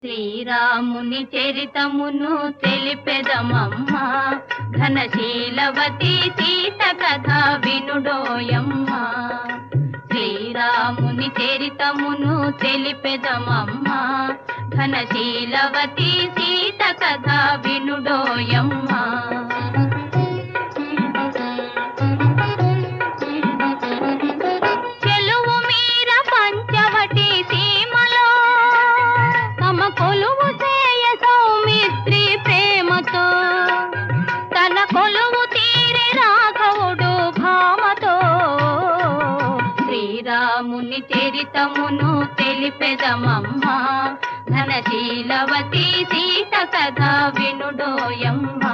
శ్రీరాముని చరితమును తెలిపెదమమ్మా, ఘనశీలవతి సీత కథ వినుడోయమ్మా. శ్రీరాముని చరితమును తెలిపెదమమ్మా, ఘనశీలవతి సీత కథ వినుడోయమ్మా. కొలువు చేయ సౌమిత్రి ప్రేమతో, తన కొలువు తీరి రాఘవుడు భామతో. శ్రీరాముని చరితమును తెలిపెదమమ్మా, ఘనశీలవతి సీత కథ వినుడోయమ్మా.